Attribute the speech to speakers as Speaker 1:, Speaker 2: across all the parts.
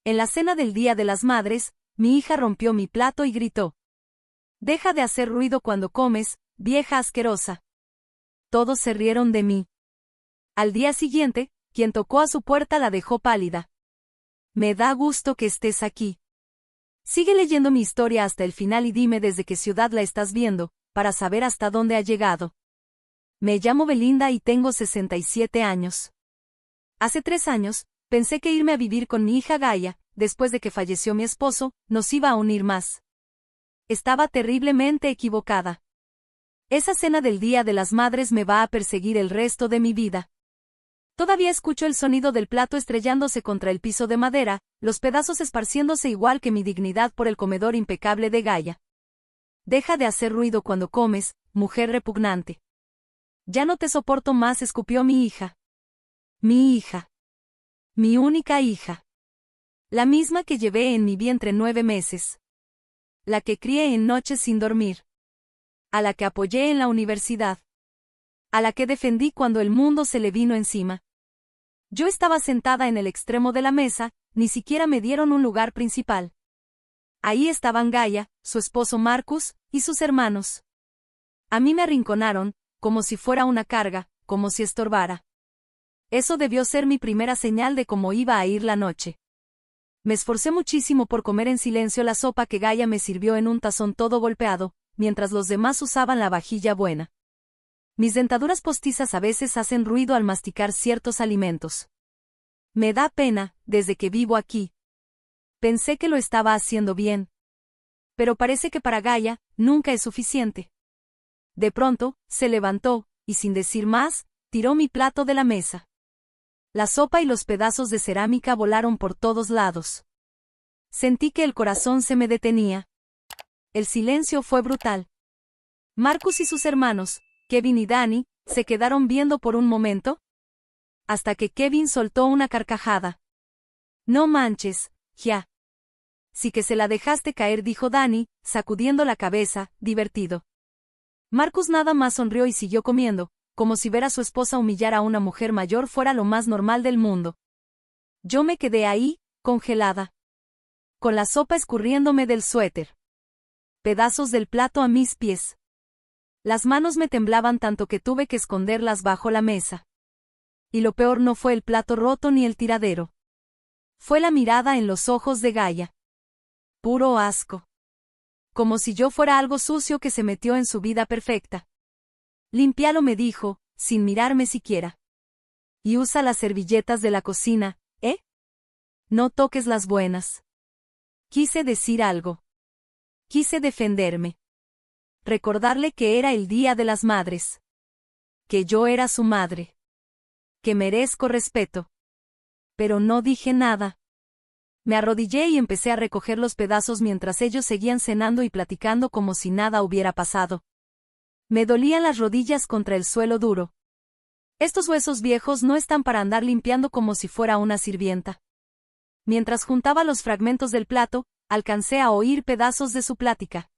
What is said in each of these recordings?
Speaker 1: En la cena del Día de las Madres, mi hija rompió mi plato y gritó: «Deja de hacer ruido cuando comes, vieja asquerosa». Todos se rieron de mí. Al día siguiente, quien tocó a su puerta la dejó pálida. «Me da gusto que estés aquí. Sigue leyendo mi historia hasta el final y dime desde qué ciudad la estás viendo, para saber hasta dónde ha llegado. Me llamo Belinda y tengo 67 años. Hace 3 años, pensé que irme a vivir con mi hija Gaia, después de que falleció mi esposo, nos iba a unir más. Estaba terriblemente equivocada. Esa cena del Día de las Madres me va a perseguir el resto de mi vida. Todavía escucho el sonido del plato estrellándose contra el piso de madera, los pedazos esparciéndose igual que mi dignidad por el comedor impecable de Gaia. «Deja de hacer ruido cuando comes, mujer repugnante». «Ya no te soporto más», escupió mi hija. Mi hija. Mi única hija. La misma que llevé en mi vientre 9 meses. La que crié en noches sin dormir. A la que apoyé en la universidad. A la que defendí cuando el mundo se le vino encima. Yo estaba sentada en el extremo de la mesa, ni siquiera me dieron un lugar principal. Ahí estaban Gaia, su esposo Marcus, y sus hermanos. A mí me arrinconaron, como si fuera una carga, como si estorbara. Eso debió ser mi primera señal de cómo iba a ir la noche. Me esforcé muchísimo por comer en silencio la sopa que Gaia me sirvió en un tazón todo golpeado, mientras los demás usaban la vajilla buena. Mis dentaduras postizas a veces hacen ruido al masticar ciertos alimentos. Me da pena, desde que vivo aquí. Pensé que lo estaba haciendo bien. Pero parece que para Gaia, nunca es suficiente. De pronto, se levantó, y sin decir más, tiró mi plato de la mesa. La sopa y los pedazos de cerámica volaron por todos lados. Sentí que el corazón se me detenía. El silencio fue brutal. Marcus y sus hermanos, Kevin y Danny, se quedaron viendo por un momento, hasta que Kevin soltó una carcajada. «No manches, ya». «Sí que se la dejaste caer», dijo Danny, sacudiendo la cabeza, divertido. Marcus nada más sonrió y siguió comiendo, como si ver a su esposa humillar a una mujer mayor fuera lo más normal del mundo. Yo me quedé ahí, congelada. Con la sopa escurriéndome del suéter. Pedazos del plato a mis pies. Las manos me temblaban tanto que tuve que esconderlas bajo la mesa. Y lo peor no fue el plato roto ni el tiradero. Fue la mirada en los ojos de Gaia. Puro asco. Como si yo fuera algo sucio que se metió en su vida perfecta. «Límpialo», me dijo, sin mirarme siquiera. «Y usa las servilletas de la cocina, ¿eh? No toques las buenas». Quise decir algo. Quise defenderme. Recordarle que era el Día de las Madres. Que yo era su madre. Que merezco respeto. Pero no dije nada. Me arrodillé y empecé a recoger los pedazos mientras ellos seguían cenando y platicando como si nada hubiera pasado. Me dolían las rodillas contra el suelo duro. Estos huesos viejos no están para andar limpiando como si fuera una sirvienta. Mientras juntaba los fragmentos del plato, alcancé a oír pedazos de su plática.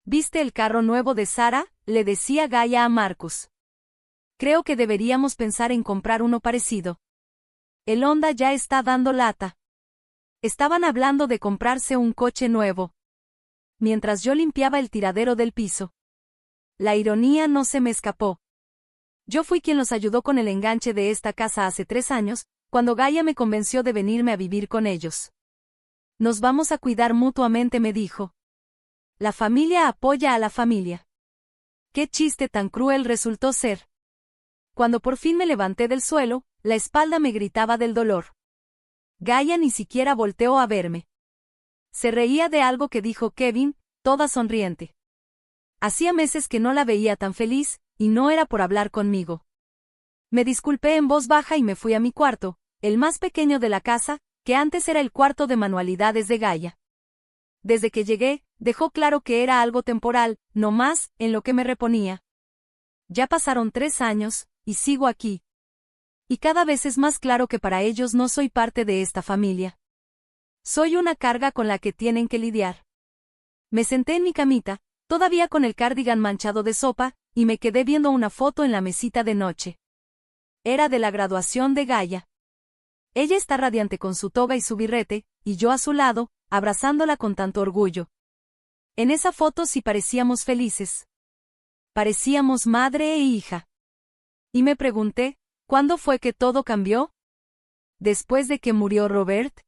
Speaker 1: «¿Viste el carro nuevo de Sara?», le decía Gaia a Marcus. «Creo que deberíamos pensar en comprar uno parecido. El Honda ya está dando lata». Estaban hablando de comprarse un coche nuevo. Mientras yo limpiaba el tiradero del piso. La ironía no se me escapó. Yo fui quien los ayudó con el enganche de esta casa hace 3 años, cuando Gaia me convenció de venirme a vivir con ellos. «Nos vamos a cuidar mutuamente», me dijo. «La familia apoya a la familia». Qué chiste tan cruel resultó ser. Cuando por fin me levanté del suelo, la espalda me gritaba del dolor. Gaia ni siquiera volteó a verme. Se reía de algo que dijo Kevin, toda sonriente. Hacía meses que no la veía tan feliz, y no era por hablar conmigo. Me disculpé en voz baja y me fui a mi cuarto, el más pequeño de la casa, que antes era el cuarto de manualidades de Gaia. Desde que llegué, dejó claro que era algo temporal, no más, en lo que me reponía. Ya pasaron 3 años, y sigo aquí. Y cada vez es más claro que para ellos no soy parte de esta familia. Soy una carga con la que tienen que lidiar. Me senté en mi camita, todavía con el cardigan manchado de sopa, y me quedé viendo una foto en la mesita de noche. Era de la graduación de Gaia. Ella está radiante con su toga y su birrete, y yo a su lado, abrazándola con tanto orgullo. En esa foto sí parecíamos felices. Parecíamos madre e hija. Y me pregunté, ¿cuándo fue que todo cambió? ¿Después de que murió Robert?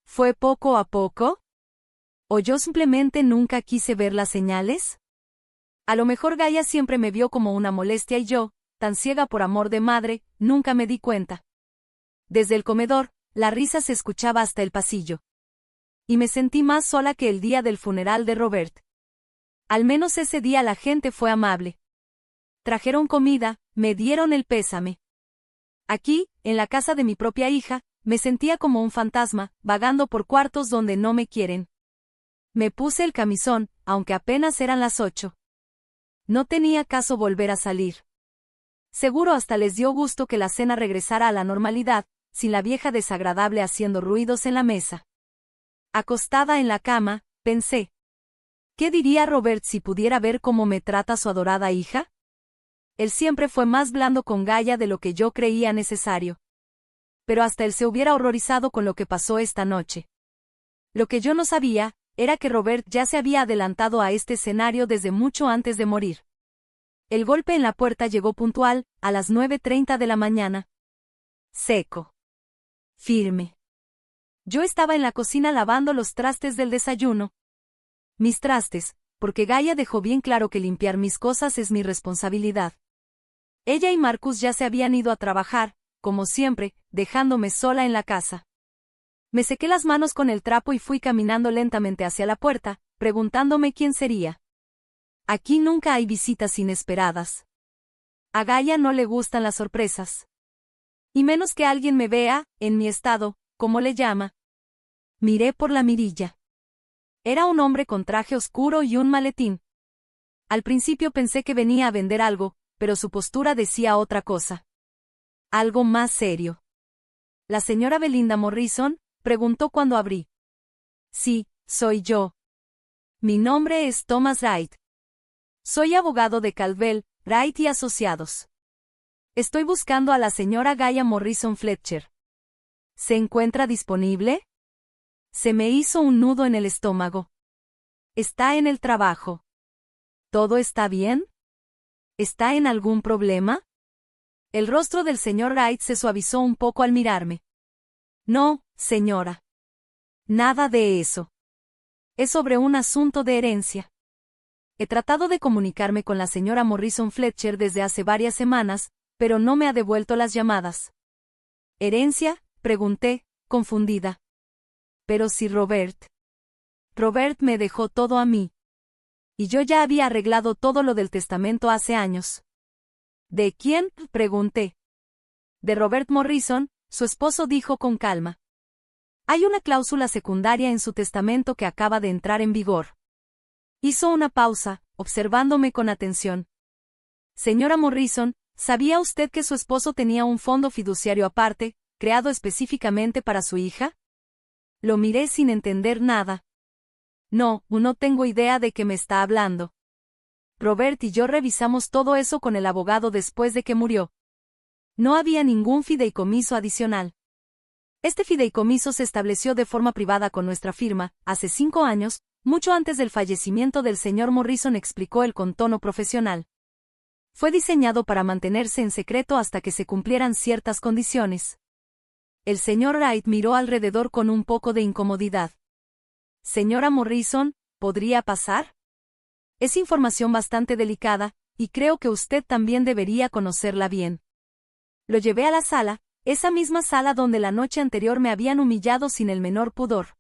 Speaker 1: ¿Fue poco a poco? ¿O yo simplemente nunca quise ver las señales? A lo mejor Gaia siempre me vio como una molestia y yo, tan ciega por amor de madre, nunca me di cuenta. Desde el comedor, la risa se escuchaba hasta el pasillo. Y me sentí más sola que el día del funeral de Robert. Al menos ese día la gente fue amable. Trajeron comida, me dieron el pésame. Aquí, en la casa de mi propia hija, me sentía como un fantasma, vagando por cuartos donde no me quieren. Me puse el camisón, aunque apenas eran las 8. No tenía caso volver a salir. Seguro hasta les dio gusto que la cena regresara a la normalidad, sin la vieja desagradable haciendo ruidos en la mesa. Acostada en la cama, pensé. ¿Qué diría Robert si pudiera ver cómo me trata su adorada hija? Él siempre fue más blando con Gaia de lo que yo creía necesario. Pero hasta él se hubiera horrorizado con lo que pasó esta noche. Lo que yo no sabía, era que Robert ya se había adelantado a este escenario desde mucho antes de morir. El golpe en la puerta llegó puntual, a las 9:30 de la mañana. Seco. Firme. Yo estaba en la cocina lavando los trastes del desayuno. Mis trastes, porque Gaia dejó bien claro que limpiar mis cosas es mi responsabilidad. Ella y Marcus ya se habían ido a trabajar, como siempre, dejándome sola en la casa. Me sequé las manos con el trapo y fui caminando lentamente hacia la puerta, preguntándome quién sería. Aquí nunca hay visitas inesperadas. A Gaia no le gustan las sorpresas. Y menos que alguien me vea, en mi estado, como le llama. Miré por la mirilla. Era un hombre con traje oscuro y un maletín. Al principio pensé que venía a vender algo, pero su postura decía otra cosa. Algo más serio. ¿La señora Belinda Morrison?, preguntó cuando abrí. Sí, soy yo. Mi nombre es Thomas Wright. Soy abogado de Caldwell, Wright y Asociados. Estoy buscando a la señora Gaia Morrison Fletcher. ¿Se encuentra disponible? Se me hizo un nudo en el estómago. ¿Está en el trabajo? ¿Todo está bien? ¿Está en algún problema? El rostro del señor Wright se suavizó un poco al mirarme. No, señora. Nada de eso. Es sobre un asunto de herencia. He tratado de comunicarme con la señora Morrison Fletcher desde hace varias semanas, pero no me ha devuelto las llamadas. ¿Herencia?, pregunté, confundida. Pero si Robert. Robert me dejó todo a mí. Y yo ya había arreglado todo lo del testamento hace años. ¿De quién?, pregunté. De Robert Morrison, su esposo dijo con calma. Hay una cláusula secundaria en su testamento que acaba de entrar en vigor. Hizo una pausa, observándome con atención. Señora Morrison, ¿sabía usted que su esposo tenía un fondo fiduciario aparte, creado específicamente para su hija? Lo miré sin entender nada. No tengo idea de qué me está hablando. Robert y yo revisamos todo eso con el abogado después de que murió. No había ningún fideicomiso adicional. Este fideicomiso se estableció de forma privada con nuestra firma, hace 5 años, mucho antes del fallecimiento del señor Morrison, explicó él con tono profesional. Fue diseñado para mantenerse en secreto hasta que se cumplieran ciertas condiciones. El señor Wright miró alrededor con un poco de incomodidad. Señora Morrison, ¿podría pasar? Es información bastante delicada, y creo que usted también debería conocerla bien. Lo llevé a la sala, esa misma sala donde la noche anterior me habían humillado sin el menor pudor.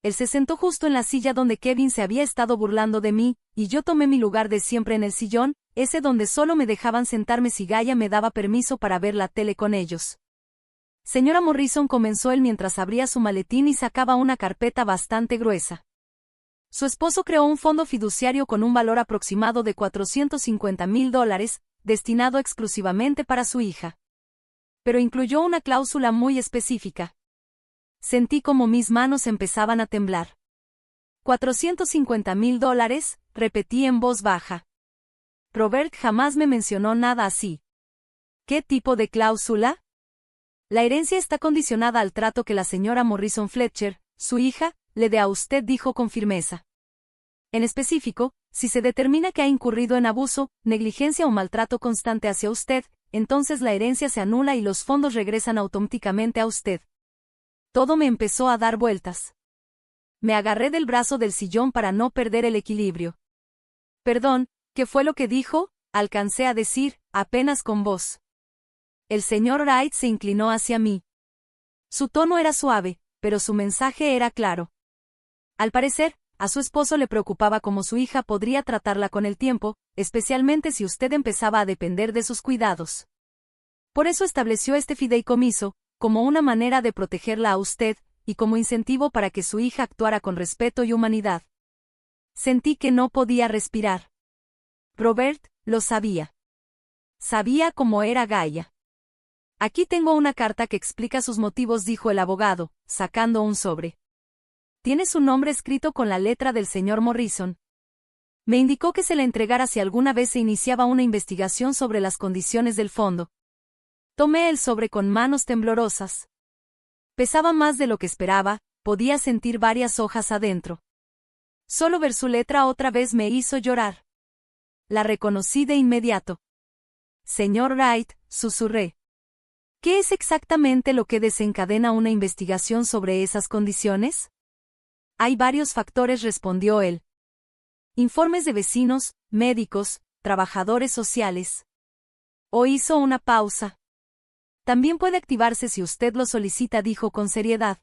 Speaker 1: Él se sentó justo en la silla donde Kevin se había estado burlando de mí, y yo tomé mi lugar de siempre en el sillón, ese donde solo me dejaban sentarme si Gaia me daba permiso para ver la tele con ellos. Señora Morrison, comenzó él mientras abría su maletín y sacaba una carpeta bastante gruesa. Su esposo creó un fondo fiduciario con un valor aproximado de $450,000, destinado exclusivamente para su hija. Pero incluyó una cláusula muy específica. Sentí como mis manos empezaban a temblar. $450,000, repetí en voz baja. Robert jamás me mencionó nada así. ¿Qué tipo de cláusula? La herencia está condicionada al trato que la señora Morrison Fletcher, su hija, le dé a usted, dijo con firmeza. En específico, si se determina que ha incurrido en abuso, negligencia o maltrato constante hacia usted, entonces la herencia se anula y los fondos regresan automáticamente a usted. Todo me empezó a dar vueltas. Me agarré del brazo del sillón para no perder el equilibrio. Perdón, ¿qué fue lo que dijo? Alcancé a decir, apenas con voz. El señor Wright se inclinó hacia mí. Su tono era suave, pero su mensaje era claro. Al parecer, a su esposo le preocupaba cómo su hija podría tratarla con el tiempo, especialmente si usted empezaba a depender de sus cuidados. Por eso estableció este fideicomiso, como una manera de protegerla a usted, y como incentivo para que su hija actuara con respeto y humanidad. Sentí que no podía respirar. Robert, lo sabía. Sabía cómo era Gaia. Aquí tengo una carta que explica sus motivos, dijo el abogado, sacando un sobre. Tiene su nombre escrito con la letra del señor Morrison. Me indicó que se le entregara si alguna vez se iniciaba una investigación sobre las condiciones del fondo. Tomé el sobre con manos temblorosas. Pesaba más de lo que esperaba, podía sentir varias hojas adentro. Solo ver su letra otra vez me hizo llorar. La reconocí de inmediato. Señor Wright, susurré. ¿Qué es exactamente lo que desencadena una investigación sobre esas condiciones? Hay varios factores, respondió él. Informes de vecinos, médicos, trabajadores sociales. O hizo una pausa. También puede activarse si usted lo solicita, dijo con seriedad.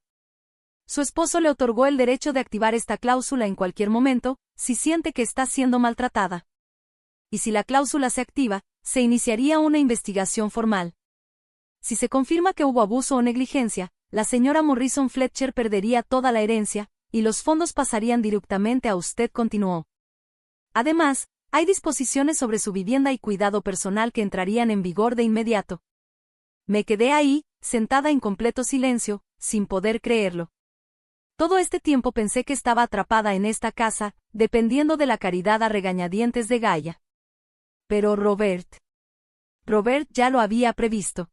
Speaker 1: Su esposo le otorgó el derecho de activar esta cláusula en cualquier momento, si siente que está siendo maltratada. Y si la cláusula se activa, se iniciaría una investigación formal. Si se confirma que hubo abuso o negligencia, la señora Morrison Fletcher perdería toda la herencia, y los fondos pasarían directamente a usted, continuó. Además, hay disposiciones sobre su vivienda y cuidado personal que entrarían en vigor de inmediato. Me quedé ahí, sentada en completo silencio, sin poder creerlo. Todo este tiempo pensé que estaba atrapada en esta casa, dependiendo de la caridad a regañadientes de Gaia. Pero Robert ya lo había previsto.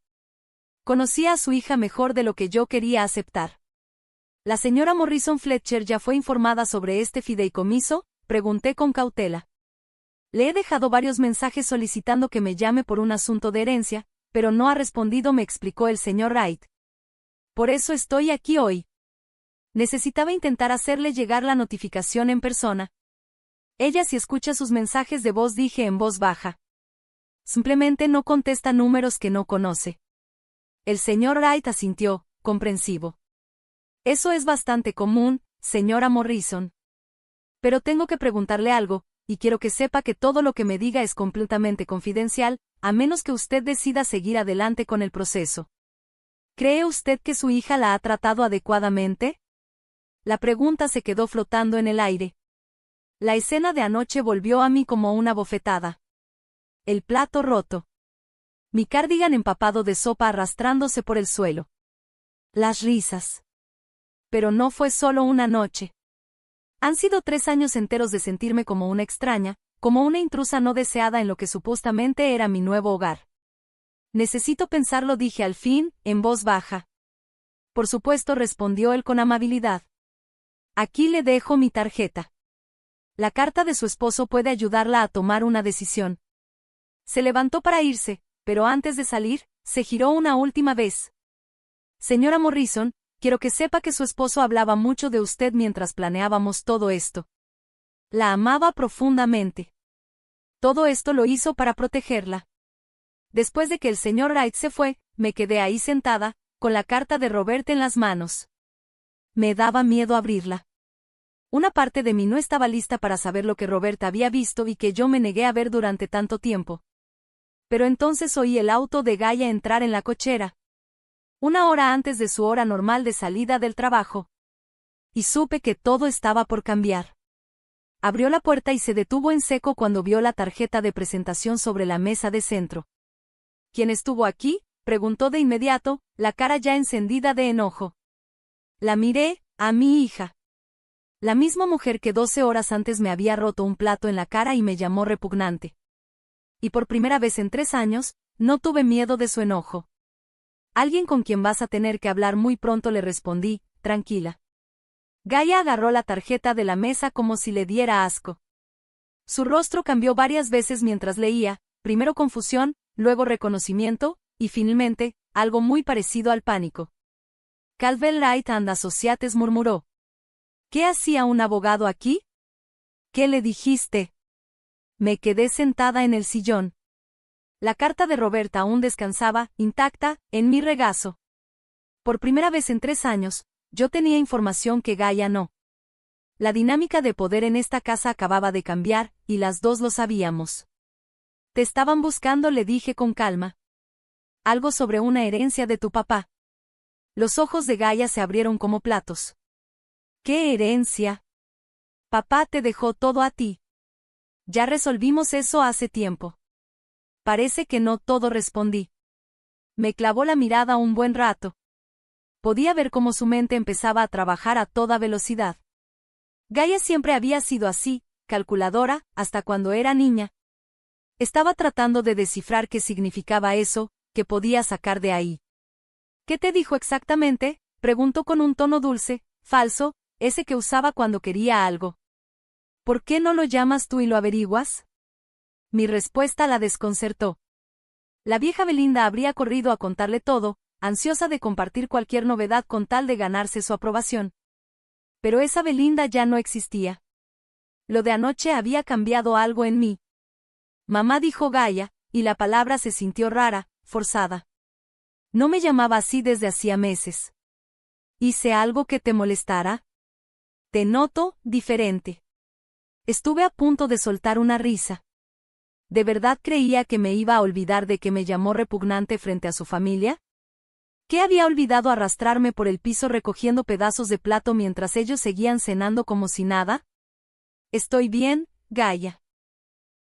Speaker 1: Conocía a su hija mejor de lo que yo quería aceptar. ¿La señora Morrison Fletcher ya fue informada sobre este fideicomiso?, pregunté con cautela. Le he dejado varios mensajes solicitando que me llame por un asunto de herencia, pero no ha respondido, me explicó el señor Wright. Por eso estoy aquí hoy. Necesitaba intentar hacerle llegar la notificación en persona. Ella si escucha sus mensajes de voz, dije en voz baja. Simplemente no contesta números que no conoce. El señor Wright asintió, comprensivo. Eso es bastante común, señora Morrison. Pero tengo que preguntarle algo, y quiero que sepa que todo lo que me diga es completamente confidencial, a menos que usted decida seguir adelante con el proceso. ¿Cree usted que su hija la ha tratado adecuadamente? La pregunta se quedó flotando en el aire. La escena de anoche volvió a mí como una bofetada. El plato roto. Mi cardigan empapado de sopa arrastrándose por el suelo. Las risas. Pero no fue solo una noche. Han sido 3 años enteros de sentirme como una extraña, como una intrusa no deseada en lo que supuestamente era mi nuevo hogar. Necesito pensarlo, dije al fin, en voz baja. Por supuesto, respondió él con amabilidad. Aquí le dejo mi tarjeta. La carta de su esposo puede ayudarla a tomar una decisión. Se levantó para irse, pero antes de salir, se giró una última vez. Señora Morrison, quiero que sepa que su esposo hablaba mucho de usted mientras planeábamos todo esto. La amaba profundamente. Todo esto lo hizo para protegerla. Después de que el señor Wright se fue, me quedé ahí sentada, con la carta de Robert en las manos. Me daba miedo abrirla. Una parte de mí no estaba lista para saber lo que Robert había visto y que yo me negué a ver durante tanto tiempo. Pero entonces oí el auto de Gaia entrar en la cochera. 1 hora antes de su hora normal de salida del trabajo. Y supe que todo estaba por cambiar. Abrió la puerta y se detuvo en seco cuando vio la tarjeta de presentación sobre la mesa de centro. ¿Quién estuvo aquí?, preguntó de inmediato, la cara ya encendida de enojo. La miré, a mi hija. La misma mujer que 12 horas antes me había roto un plato en la cara y me llamó repugnante. Y por primera vez en 3 años, no tuve miedo de su enojo. Alguien con quien vas a tener que hablar muy pronto, le respondí, tranquila. Gaia agarró la tarjeta de la mesa como si le diera asco. Su rostro cambió varias veces mientras leía, primero confusión, luego reconocimiento, y finalmente, algo muy parecido al pánico. Calvin Wright and Associates, murmuró. ¿Qué hacía un abogado aquí? ¿Qué le dijiste? Me quedé sentada en el sillón. La carta de Roberta aún descansaba, intacta, en mi regazo. Por primera vez en 3 años, yo tenía información que Gaia no. La dinámica de poder en esta casa acababa de cambiar, y las dos lo sabíamos. Te estaban buscando, le dije con calma. Algo sobre una herencia de tu papá. Los ojos de Gaia se abrieron como platos. ¿Qué herencia? Papá te dejó todo a ti. Ya resolvimos eso hace tiempo. Parece que no todo, respondí. Me clavó la mirada un buen rato. Podía ver cómo su mente empezaba a trabajar a toda velocidad. Gaia siempre había sido así, calculadora, hasta cuando era niña. Estaba tratando de descifrar qué significaba eso, que podía sacar de ahí. ¿Qué te dijo exactamente?, preguntó con un tono dulce, falso, ese que usaba cuando quería algo. ¿Por qué no lo llamas tú y lo averiguas? Mi respuesta la desconcertó. La vieja Belinda habría corrido a contarle todo, ansiosa de compartir cualquier novedad con tal de ganarse su aprobación. Pero esa Belinda ya no existía. Lo de anoche había cambiado algo en mí. Mamá, dijo Gaia, y la palabra se sintió rara, forzada. No me llamaba así desde hacía meses. ¿Hice algo que te molestara? Te noto diferente. Estuve a punto de soltar una risa. ¿De verdad creía que me iba a olvidar de que me llamó repugnante frente a su familia? ¿Qué había olvidado arrastrarme por el piso recogiendo pedazos de plato mientras ellos seguían cenando como si nada? Estoy bien, Gaia.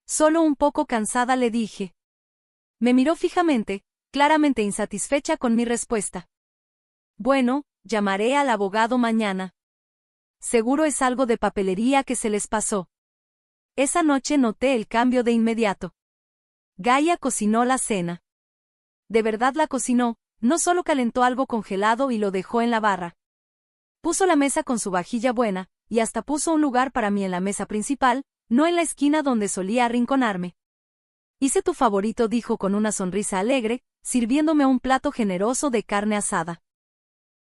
Speaker 1: Solo un poco cansada, le dije. Me miró fijamente, claramente insatisfecha con mi respuesta. Bueno, llamaré al abogado mañana. Seguro es algo de papelería que se les pasó. Esa noche noté el cambio de inmediato. Gaia cocinó la cena. De verdad la cocinó, no solo calentó algo congelado y lo dejó en la barra. Puso la mesa con su vajilla buena, y hasta puso un lugar para mí en la mesa principal, no en la esquina donde solía arrinconarme. Hice tu favorito, dijo con una sonrisa alegre, sirviéndome un plato generoso de carne asada.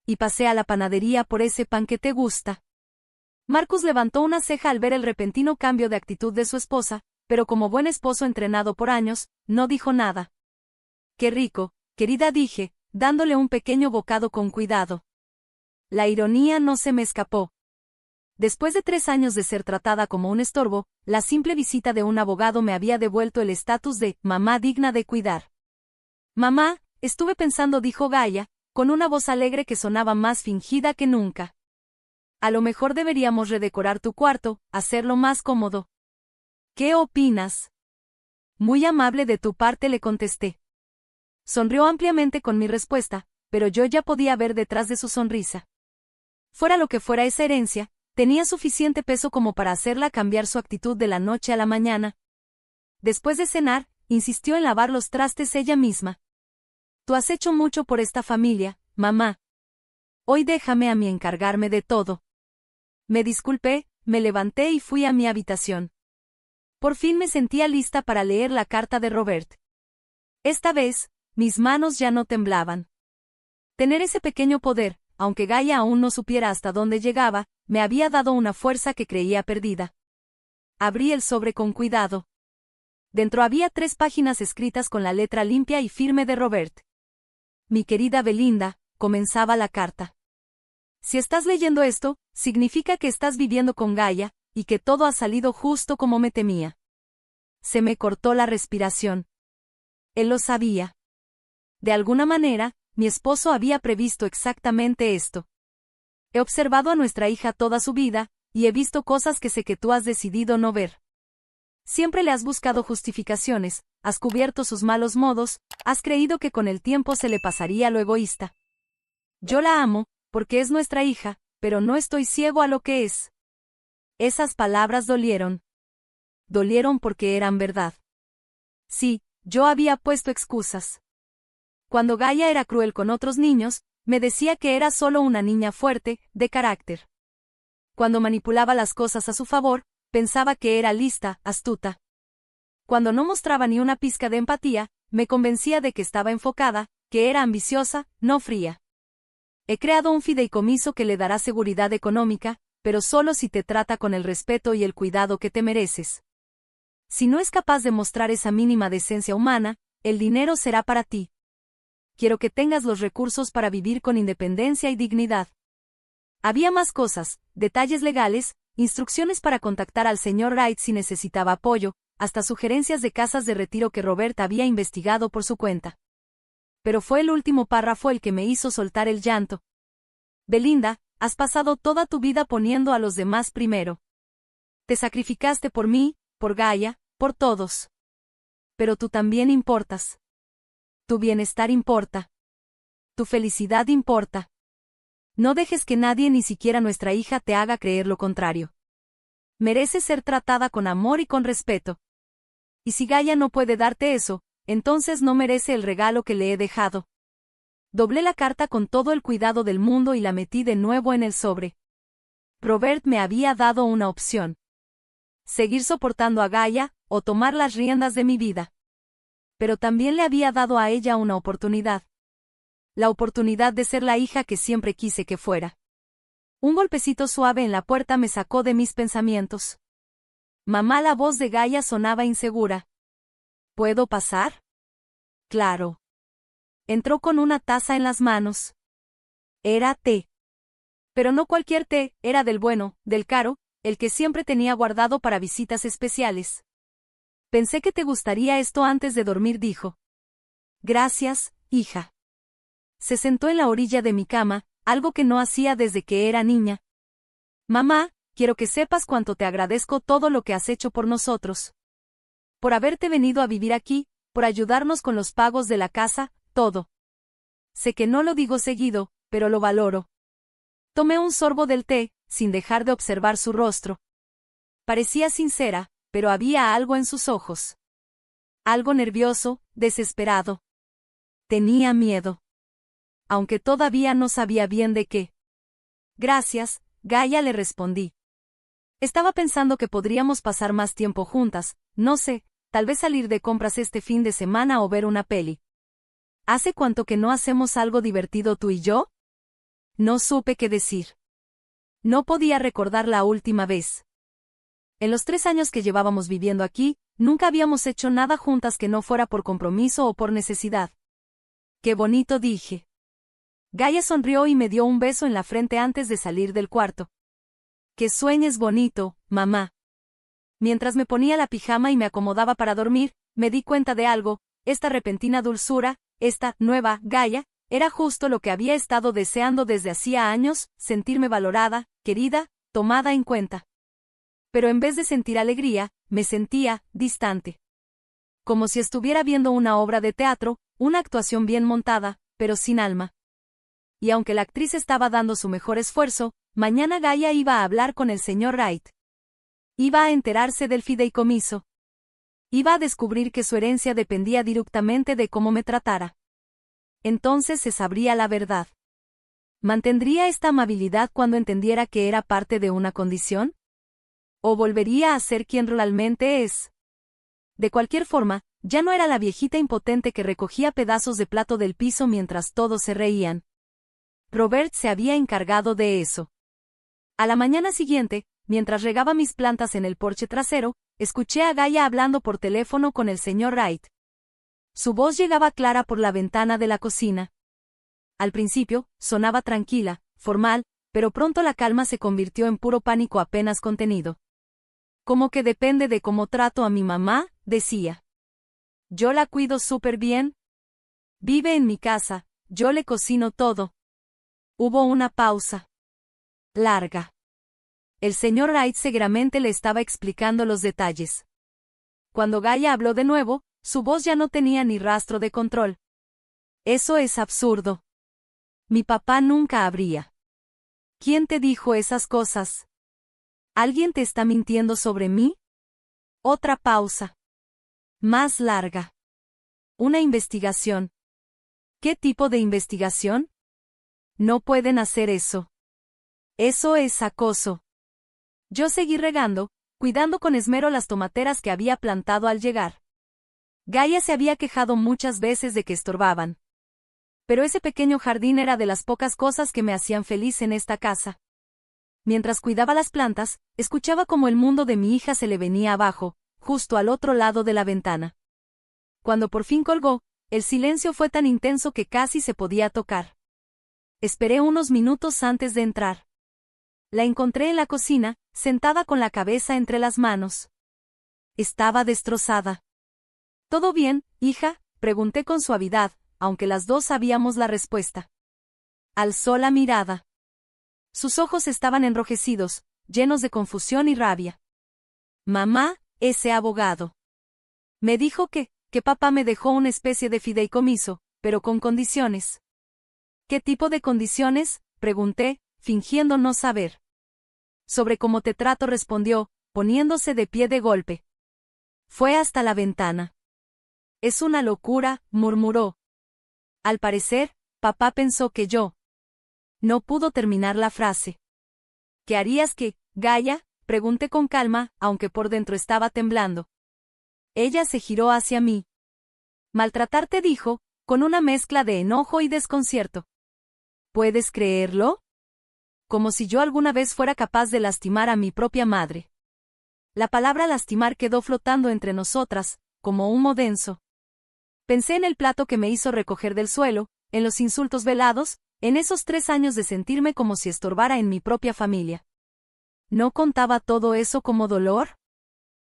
Speaker 1: Y pasé a la panadería por ese pan que te gusta. Marcus levantó una ceja al ver el repentino cambio de actitud de su esposa, pero como buen esposo entrenado por años, no dijo nada. Qué rico, querida, dije, dándole un pequeño bocado con cuidado. La ironía no se me escapó. Después de 3 años de ser tratada como un estorbo, la simple visita de un abogado me había devuelto el estatus de mamá digna de cuidar. Mamá, estuve pensando, dijo Gaia, con una voz alegre que sonaba más fingida que nunca. A lo mejor deberíamos redecorar tu cuarto, hacerlo más cómodo. ¿Qué opinas? Muy amable de tu parte, le contesté. Sonrió ampliamente con mi respuesta, pero yo ya podía ver detrás de su sonrisa. Fuera lo que fuera esa herencia, tenía suficiente peso como para hacerla cambiar su actitud de la noche a la mañana. Después de cenar, insistió en lavar los trastes ella misma. Tú has hecho mucho por esta familia, mamá. Hoy déjame a mí encargarme de todo. Me disculpé, me levanté y fui a mi habitación. Por fin me sentía lista para leer la carta de Robert. Esta vez, mis manos ya no temblaban. Tener ese pequeño poder, aunque Gaia aún no supiera hasta dónde llegaba, me había dado una fuerza que creía perdida. Abrí el sobre con cuidado. Dentro había 3 páginas escritas con la letra limpia y firme de Robert. Mi querida Belinda, comenzaba la carta. Si estás leyendo esto, significa que estás viviendo con Gaia, y que todo ha salido justo como me temía. Se me cortó la respiración. Él lo sabía. De alguna manera, mi esposo había previsto exactamente esto. He observado a nuestra hija toda su vida, y he visto cosas que sé que tú has decidido no ver. Siempre le has buscado justificaciones, has cubierto sus malos modos, has creído que con el tiempo se le pasaría lo egoísta. Yo la amo, porque es nuestra hija, pero no estoy ciego a lo que es. Esas palabras dolieron. Dolieron porque eran verdad. Sí, yo había puesto excusas. Cuando Gaia era cruel con otros niños, me decía que era solo una niña fuerte, de carácter. Cuando manipulaba las cosas a su favor, pensaba que era lista, astuta. Cuando no mostraba ni una pizca de empatía, me convencía de que estaba enfocada, que era ambiciosa, no fría. He creado un fideicomiso que le dará seguridad económica, pero solo si te trata con el respeto y el cuidado que te mereces. Si no es capaz de mostrar esa mínima decencia humana, el dinero será para ti. Quiero que tengas los recursos para vivir con independencia y dignidad. Había más cosas, detalles legales, instrucciones para contactar al señor Wright si necesitaba apoyo, hasta sugerencias de casas de retiro que Robert había investigado por su cuenta. Pero fue el último párrafo el que me hizo soltar el llanto. Belinda, has pasado toda tu vida poniendo a los demás primero. Te sacrificaste por mí, por Gaia, por todos. Pero tú también importas. Tu bienestar importa. Tu felicidad importa. No dejes que nadie, ni siquiera nuestra hija, te haga creer lo contrario. Mereces ser tratada con amor y con respeto. Y si Gaia no puede darte eso, entonces no merece el regalo que le he dejado. Doblé la carta con todo el cuidado del mundo y la metí de nuevo en el sobre. Robert me había dado una opción. Seguir soportando a Gaia, o tomar las riendas de mi vida. Pero también le había dado a ella una oportunidad. La oportunidad de ser la hija que siempre quise que fuera. Un golpecito suave en la puerta me sacó de mis pensamientos. Mamá, la voz de Gaia sonaba insegura. ¿Puedo pasar? Claro. Entró con una taza en las manos. Era té. Pero no cualquier té, era del bueno, del caro, el que siempre tenía guardado para visitas especiales. Pensé que te gustaría esto antes de dormir, dijo. Gracias, hija. Se sentó en la orilla de mi cama, algo que no hacía desde que era niña. Mamá, quiero que sepas cuánto te agradezco todo lo que has hecho por nosotros. Por haberte venido a vivir aquí, por ayudarnos con los pagos de la casa, todo. Sé que no lo digo seguido, pero lo valoro. Tomé un sorbo del té, sin dejar de observar su rostro. Parecía sincera, pero había algo en sus ojos. Algo nervioso, desesperado. Tenía miedo. Aunque todavía no sabía bien de qué. Gracias, Gaia, le respondí. Estaba pensando que podríamos pasar más tiempo juntas, no sé, tal vez salir de compras este fin de semana o ver una peli. ¿Hace cuánto que no hacemos algo divertido tú y yo? No supe qué decir. No podía recordar la última vez. En los 3 años que llevábamos viviendo aquí, nunca habíamos hecho nada juntas que no fuera por compromiso o por necesidad. Qué bonito, dije. Gaia sonrió y me dio un beso en la frente antes de salir del cuarto. Que sueñes bonito, mamá. Mientras me ponía la pijama y me acomodaba para dormir, me di cuenta de algo, esta repentina dulzura, esta nueva Gaia, era justo lo que había estado deseando desde hacía años, sentirme valorada, querida, tomada en cuenta. Pero en vez de sentir alegría, me sentía distante. Como si estuviera viendo una obra de teatro, una actuación bien montada, pero sin alma. Y aunque la actriz estaba dando su mejor esfuerzo, mañana Gaia iba a hablar con el señor Wright. Iba a enterarse del fideicomiso. Iba a descubrir que su herencia dependía directamente de cómo me tratara. Entonces se sabría la verdad. ¿Mantendría esta amabilidad cuando entendiera que era parte de una condición? ¿O volvería a ser quien realmente es? De cualquier forma, ya no era la viejita impotente que recogía pedazos de plato del piso mientras todos se reían. Robert se había encargado de eso. A la mañana siguiente, mientras regaba mis plantas en el porche trasero, escuché a Gaia hablando por teléfono con el señor Wright. Su voz llegaba clara por la ventana de la cocina. Al principio, sonaba tranquila, formal, pero pronto la calma se convirtió en puro pánico apenas contenido. Como que depende de cómo trato a mi mamá, decía. Yo la cuido súper bien. Vive en mi casa, yo le cocino todo. Hubo una pausa. Larga. El señor Wright seguramente le estaba explicando los detalles. Cuando Gaia habló de nuevo, su voz ya no tenía ni rastro de control. Eso es absurdo. Mi papá nunca habría. ¿Quién te dijo esas cosas? ¿Alguien te está mintiendo sobre mí? Otra pausa. Más larga. Una investigación. ¿Qué tipo de investigación? No pueden hacer eso. Eso es acoso. Yo seguí regando, cuidando con esmero las tomateras que había plantado al llegar. Gaia se había quejado muchas veces de que estorbaban. Pero ese pequeño jardín era de las pocas cosas que me hacían feliz en esta casa. Mientras cuidaba las plantas, escuchaba cómo el mundo de mi hija se le venía abajo, justo al otro lado de la ventana. Cuando por fin colgó, el silencio fue tan intenso que casi se podía tocar. Esperé unos minutos antes de entrar. La encontré en la cocina, sentada con la cabeza entre las manos. Estaba destrozada. ¿Todo bien, hija?, pregunté con suavidad, aunque las dos sabíamos la respuesta. Alzó la mirada. Sus ojos estaban enrojecidos, llenos de confusión y rabia. Mamá, ese abogado. Me dijo que papá me dejó una especie de fideicomiso, pero con condiciones. ¿Qué tipo de condiciones?, pregunté, fingiendo no saber. Sobre cómo te trato, respondió, poniéndose de pie de golpe. Fue hasta la ventana. Es una locura, murmuró. Al parecer, papá pensó que yo. No pudo terminar la frase. ¿Qué harías Gaia?, pregunté con calma, aunque por dentro estaba temblando. Ella se giró hacia mí. Maltratarte, dijo, con una mezcla de enojo y desconcierto. ¿Puedes creerlo? Como si yo alguna vez fuera capaz de lastimar a mi propia madre. La palabra lastimar quedó flotando entre nosotras, como humo denso. Pensé en el plato que me hizo recoger del suelo, en los insultos velados, en esos 3 años de sentirme como si estorbara en mi propia familia. ¿No contaba todo eso como dolor?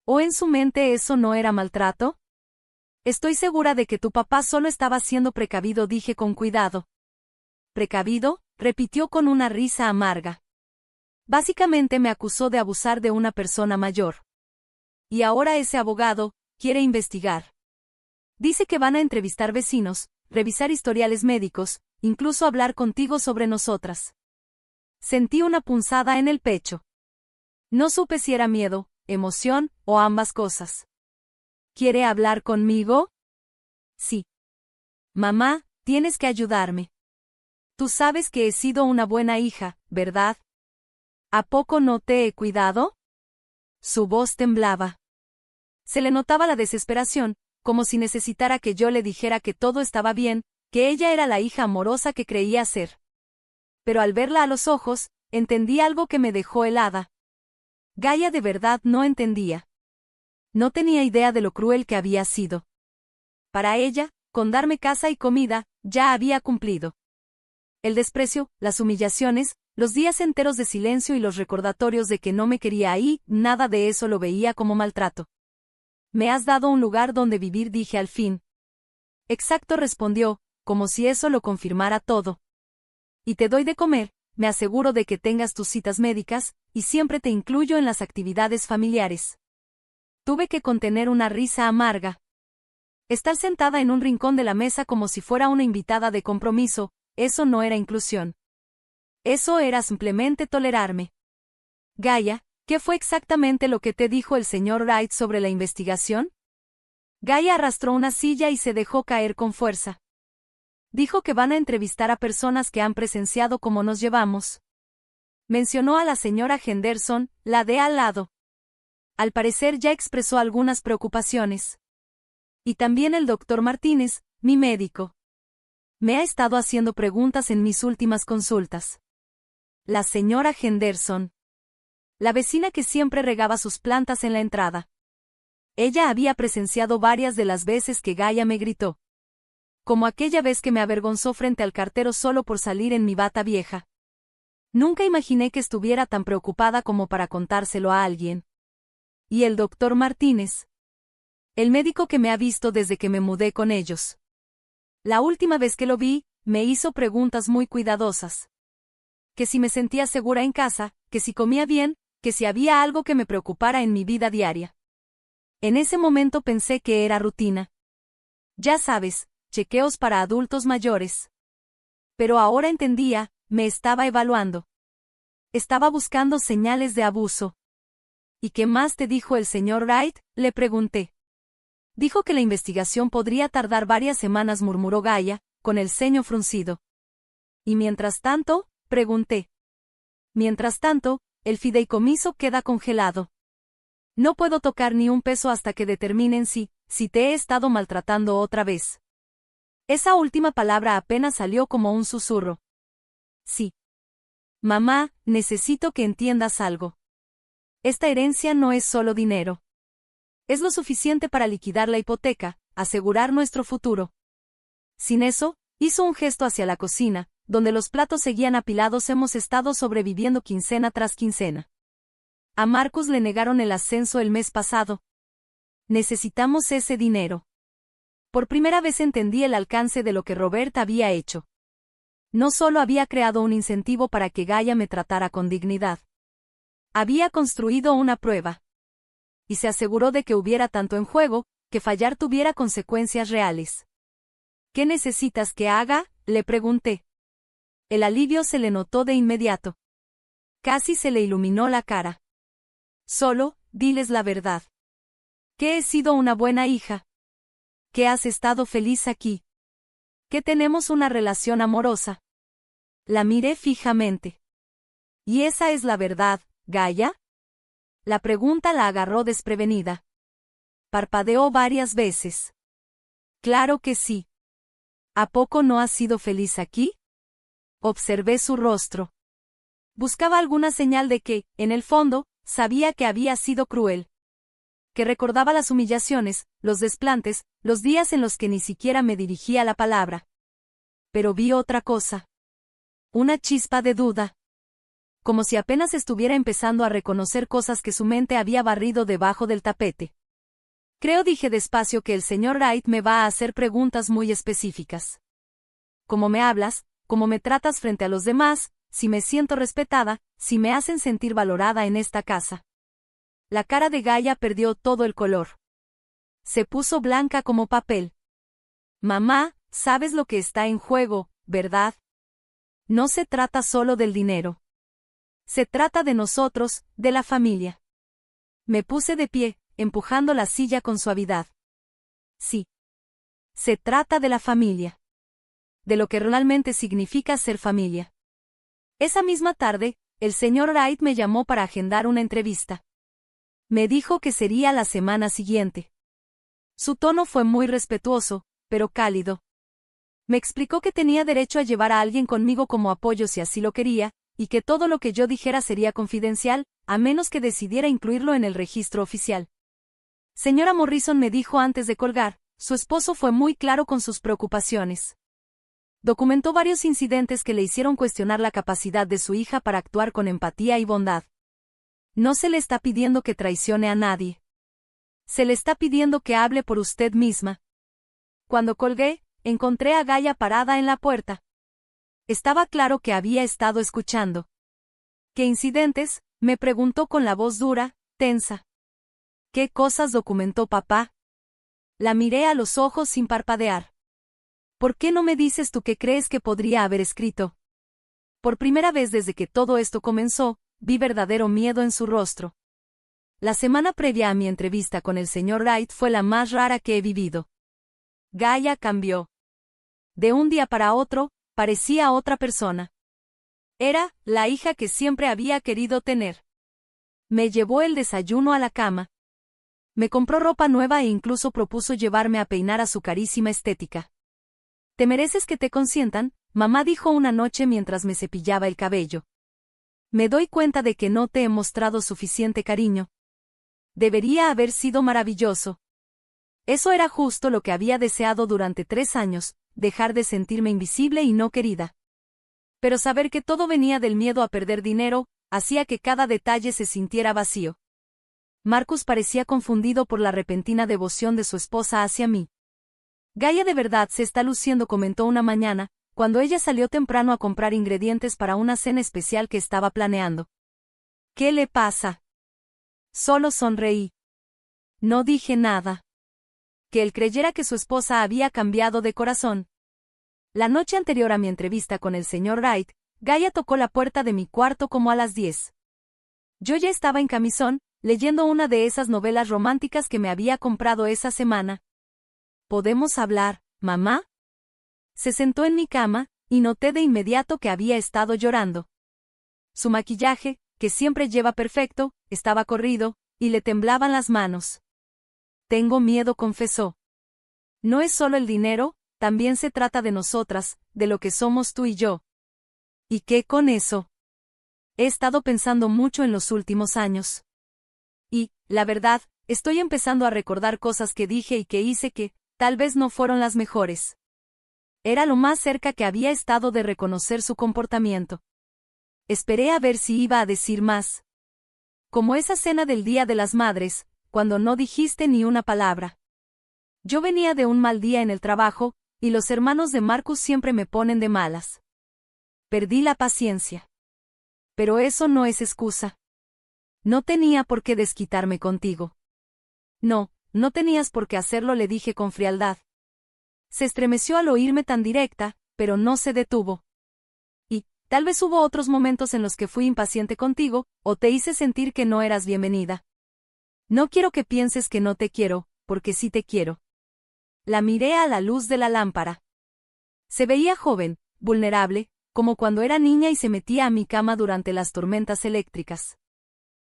Speaker 1: ¿O en su mente eso no era maltrato? Estoy segura de que tu papá solo estaba siendo precavido, dije con cuidado. ¿Precavido?, repitió con una risa amarga. Básicamente me acusó de abusar de una persona mayor. Y ahora ese abogado quiere investigar. Dice que van a entrevistar vecinos, revisar historiales médicos, incluso hablar contigo sobre nosotras. Sentí una punzada en el pecho. No supe si era miedo, emoción, o ambas cosas. ¿Quiere hablar conmigo? Sí. Mamá, tienes que ayudarme. Tú sabes que he sido una buena hija, ¿verdad? ¿A poco no te he cuidado? Su voz temblaba. Se le notaba la desesperación, como si necesitara que yo le dijera que todo estaba bien, que ella era la hija amorosa que creía ser. Pero al verla a los ojos, entendí algo que me dejó helada. Gaia de verdad no entendía. No tenía idea de lo cruel que había sido. Para ella, con darme casa y comida, ya había cumplido. El desprecio, las humillaciones, los días enteros de silencio y los recordatorios de que no me quería ahí, nada de eso lo veía como maltrato. Me has dado un lugar donde vivir, dije al fin. Exacto, respondió, como si eso lo confirmara todo. Y te doy de comer, me aseguro de que tengas tus citas médicas, y siempre te incluyo en las actividades familiares. Tuve que contener una risa amarga. Estar sentada en un rincón de la mesa como si fuera una invitada de compromiso, eso no era inclusión. Eso era simplemente tolerarme. Gaia, ¿qué fue exactamente lo que te dijo el señor Wright sobre la investigación? Gaia arrastró una silla y se dejó caer con fuerza. Dijo que van a entrevistar a personas que han presenciado cómo nos llevamos. Mencionó a la señora Henderson, la de al lado. Al parecer ya expresó algunas preocupaciones. Y también el doctor Martínez, mi médico. Me ha estado haciendo preguntas en mis últimas consultas. La señora Henderson. La vecina que siempre regaba sus plantas en la entrada. Ella había presenciado varias de las veces que Gaia me gritó. Como aquella vez que me avergonzó frente al cartero solo por salir en mi bata vieja. Nunca imaginé que estuviera tan preocupada como para contárselo a alguien. ¿Y el doctor Martínez? El médico que me ha visto desde que me mudé con ellos. La última vez que lo vi, me hizo preguntas muy cuidadosas. Que si me sentía segura en casa, que si comía bien, que si había algo que me preocupara en mi vida diaria. En ese momento pensé que era rutina. Ya sabes, chequeos para adultos mayores. Pero ahora entendía, me estaba evaluando. Estaba buscando señales de abuso. ¿Y qué más te dijo el señor Wright?, le pregunté. Dijo que la investigación podría tardar varias semanas, murmuró Gaia, con el ceño fruncido. ¿Y mientras tanto? Pregunté. Mientras tanto, el fideicomiso queda congelado. No puedo tocar ni un peso hasta que determinen si te he estado maltratando otra vez. Esa última palabra apenas salió como un susurro. Sí. Mamá, necesito que entiendas algo. Esta herencia no es solo dinero. Es lo suficiente para liquidar la hipoteca, asegurar nuestro futuro. Sin eso, hizo un gesto hacia la cocina, donde los platos seguían apilados. Hemos estado sobreviviendo quincena tras quincena. A Marcus le negaron el ascenso el mes pasado. Necesitamos ese dinero. Por primera vez entendí el alcance de lo que Robert había hecho. No solo había creado un incentivo para que Gaia me tratara con dignidad. Había construido una prueba. Y se aseguró de que hubiera tanto en juego, que fallar tuviera consecuencias reales. ¿Qué necesitas que haga?, le pregunté. El alivio se le notó de inmediato. Casi se le iluminó la cara. Solo, diles la verdad. Que he sido una buena hija. Que has estado feliz aquí. Que tenemos una relación amorosa. La miré fijamente. ¿Y esa es la verdad, Gaia? La pregunta la agarró desprevenida. Parpadeó varias veces. Claro que sí. ¿A poco no has sido feliz aquí? Observé su rostro. Buscaba alguna señal de que, en el fondo, sabía que había sido cruel. Que recordaba las humillaciones, los desplantes, los días en los que ni siquiera me dirigía la palabra. Pero vi otra cosa. Una chispa de duda. Como si apenas estuviera empezando a reconocer cosas que su mente había barrido debajo del tapete. Creo, dije despacio, que el señor Wright me va a hacer preguntas muy específicas. ¿Cómo me hablas? ¿Cómo me tratas frente a los demás? Si me siento respetada, si me hacen sentir valorada en esta casa. La cara de Gaia perdió todo el color. Se puso blanca como papel. Mamá, sabes lo que está en juego, ¿verdad? No se trata solo del dinero. Se trata de nosotros, de la familia. Me puse de pie, empujando la silla con suavidad. Sí. Se trata de la familia. De lo que realmente significa ser familia. Esa misma tarde, el señor Wright me llamó para agendar una entrevista. Me dijo que sería la semana siguiente. Su tono fue muy respetuoso, pero cálido. Me explicó que tenía derecho a llevar a alguien conmigo como apoyo si así lo quería, y que todo lo que yo dijera sería confidencial, a menos que decidiera incluirlo en el registro oficial. Señora Morrison, me dijo antes de colgar, su esposo fue muy claro con sus preocupaciones. Documentó varios incidentes que le hicieron cuestionar la capacidad de su hija para actuar con empatía y bondad. No se le está pidiendo que traicione a nadie. Se le está pidiendo que hable por usted misma. Cuando colgué, encontré a Gaia parada en la puerta. Estaba claro que había estado escuchando. ¿Qué incidentes?, me preguntó con la voz dura, tensa. ¿Qué cosas documentó papá? La miré a los ojos sin parpadear. ¿Por qué no me dices tú qué crees que podría haber escrito? Por primera vez desde que todo esto comenzó, vi verdadero miedo en su rostro. La semana previa a mi entrevista con el señor Wright fue la más rara que he vivido. Gaia cambió. De un día para otro, parecía otra persona. Era la hija que siempre había querido tener. Me llevó el desayuno a la cama. Me compró ropa nueva e incluso propuso llevarme a peinar a su carísima estética. «Te mereces que te consientan», mamá dijo una noche mientras me cepillaba el cabello. Me doy cuenta de que no te he mostrado suficiente cariño. Debería haber sido maravilloso. Eso era justo lo que había deseado durante 3 años, dejar de sentirme invisible y no querida. Pero saber que todo venía del miedo a perder dinero, hacía que cada detalle se sintiera vacío. Marcus parecía confundido por la repentina devoción de su esposa hacia mí. Gaia de verdad se está luciendo, comentó una mañana, cuando ella salió temprano a comprar ingredientes para una cena especial que estaba planeando. ¿Qué le pasa? Solo sonreí. No dije nada. Que él creyera que su esposa había cambiado de corazón. La noche anterior a mi entrevista con el señor Wright, Gaia tocó la puerta de mi cuarto como a las 10. Yo ya estaba en camisón, leyendo una de esas novelas románticas que me había comprado esa semana. ¿Podemos hablar, mamá? Se sentó en mi cama, y noté de inmediato que había estado llorando. Su maquillaje, que siempre lleva perfecto, estaba corrido, y le temblaban las manos. Tengo miedo, confesó. No es solo el dinero, también se trata de nosotras, de lo que somos tú y yo. ¿Y qué con eso? He estado pensando mucho en los últimos años. Y, la verdad, estoy empezando a recordar cosas que dije y que hice que, tal vez no fueron las mejores. Era lo más cerca que había estado de reconocer su comportamiento. Esperé a ver si iba a decir más. Como esa cena del Día de las Madres, cuando no dijiste ni una palabra. Yo venía de un mal día en el trabajo, y los hermanos de Marcus siempre me ponen de malas. Perdí la paciencia. Pero eso no es excusa. No tenía por qué desquitarme contigo. No, no tenías por qué hacerlo, le dije con frialdad. Se estremeció al oírme tan directa, pero no se detuvo. Y, tal vez hubo otros momentos en los que fui impaciente contigo, o te hice sentir que no eras bienvenida. No quiero que pienses que no te quiero, porque sí te quiero. La miré a la luz de la lámpara. Se veía joven, vulnerable, como cuando era niña y se metía a mi cama durante las tormentas eléctricas.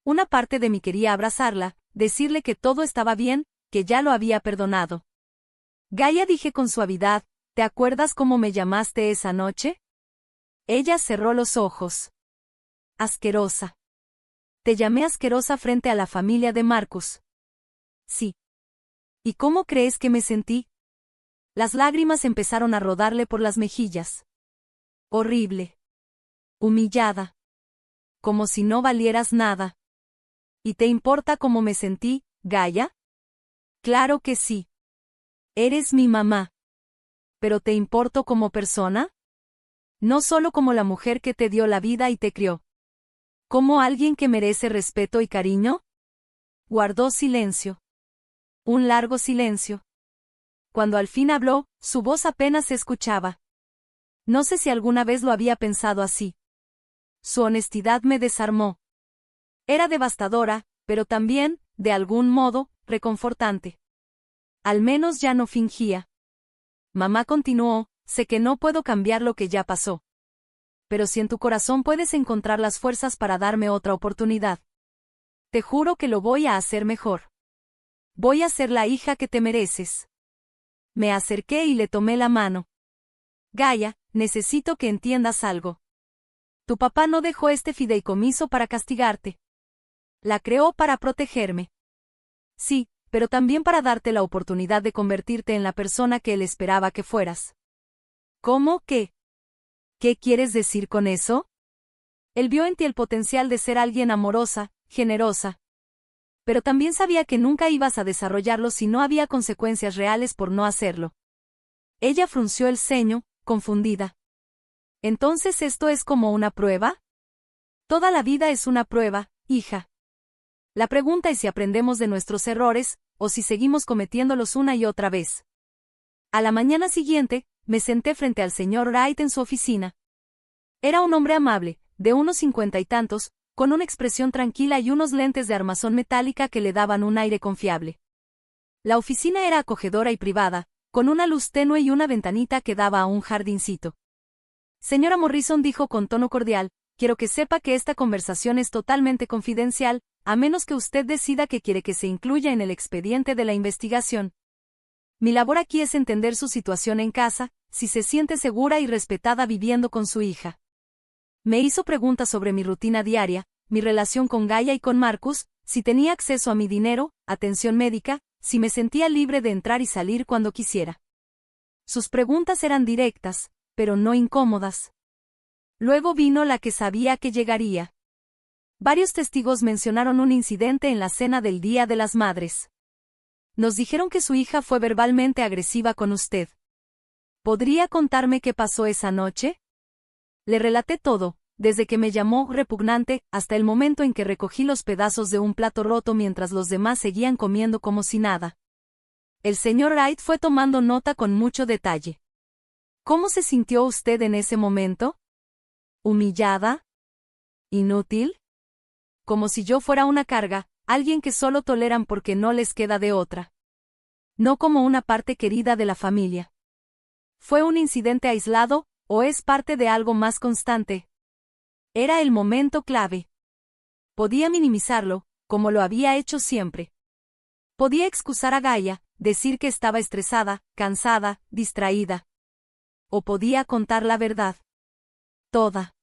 Speaker 1: Una parte de mí quería abrazarla, decirle que todo estaba bien, que ya lo había perdonado. Gaia, dije con suavidad, ¿te acuerdas cómo me llamaste esa noche? Ella cerró los ojos. Asquerosa. Te llamé asquerosa frente a la familia de Marcus. Sí. ¿Y cómo crees que me sentí? Las lágrimas empezaron a rodarle por las mejillas. Horrible. Humillada. Como si no valieras nada. ¿Y te importa cómo me sentí, Gaia? Claro que sí. Eres mi mamá. ¿Pero te importo como persona? No solo como la mujer que te dio la vida y te crió. ¿Como alguien que merece respeto y cariño? Guardó silencio. Un largo silencio. Cuando al fin habló, su voz apenas se escuchaba. No sé si alguna vez lo había pensado así. Su honestidad me desarmó. Era devastadora, pero también, de algún modo, reconfortante. Al menos ya no fingía. Mamá continuó, sé que no puedo cambiar lo que ya pasó. Pero si en tu corazón puedes encontrar las fuerzas para darme otra oportunidad. Te juro que lo voy a hacer mejor. Voy a ser la hija que te mereces. Me acerqué y le tomé la mano. Gaia, necesito que entiendas algo. Tu papá no dejó este fideicomiso para castigarte. La creó para protegerme. Sí, pero también para darte la oportunidad de convertirte en la persona que él esperaba que fueras. ¿Cómo qué? ¿Qué quieres decir con eso? Él vio en ti el potencial de ser alguien amorosa, generosa. Pero también sabía que nunca ibas a desarrollarlo si no había consecuencias reales por no hacerlo. Ella frunció el ceño, confundida. ¿Entonces esto es como una prueba? Toda la vida es una prueba, hija. La pregunta es si aprendemos de nuestros errores, o si seguimos cometiéndolos una y otra vez. A la mañana siguiente, me senté frente al señor Wright en su oficina. Era un hombre amable, de unos 50 y tantos, con una expresión tranquila y unos lentes de armazón metálica que le daban un aire confiable. La oficina era acogedora y privada, con una luz tenue y una ventanita que daba a un jardincito. Señora Morrison, dijo con tono cordial, quiero que sepa que esta conversación es totalmente confidencial, a menos que usted decida que quiere que se incluya en el expediente de la investigación. Mi labor aquí es entender su situación en casa, si se siente segura y respetada viviendo con su hija. Me hizo preguntas sobre mi rutina diaria, mi relación con Gaia y con Marcus, si tenía acceso a mi dinero, atención médica, si me sentía libre de entrar y salir cuando quisiera. Sus preguntas eran directas, pero no incómodas. Luego vino la que sabía que llegaría. Varios testigos mencionaron un incidente en la cena del Día de las Madres. Nos dijeron que su hija fue verbalmente agresiva con usted. ¿Podría contarme qué pasó esa noche? Le relaté todo, desde que me llamó repugnante, hasta el momento en que recogí los pedazos de un plato roto mientras los demás seguían comiendo como si nada. El señor Wright fue tomando nota con mucho detalle. ¿Cómo se sintió usted en ese momento? ¿Humillada? ¿Inútil? Como si yo fuera una carga, alguien que solo toleran porque no les queda de otra. No como una parte querida de la familia. ¿Fue un incidente aislado, o es parte de algo más constante? Era el momento clave. Podía minimizarlo, como lo había hecho siempre. Podía excusar a Gaia, decir que estaba estresada, cansada, distraída. O podía contar la verdad. Toda.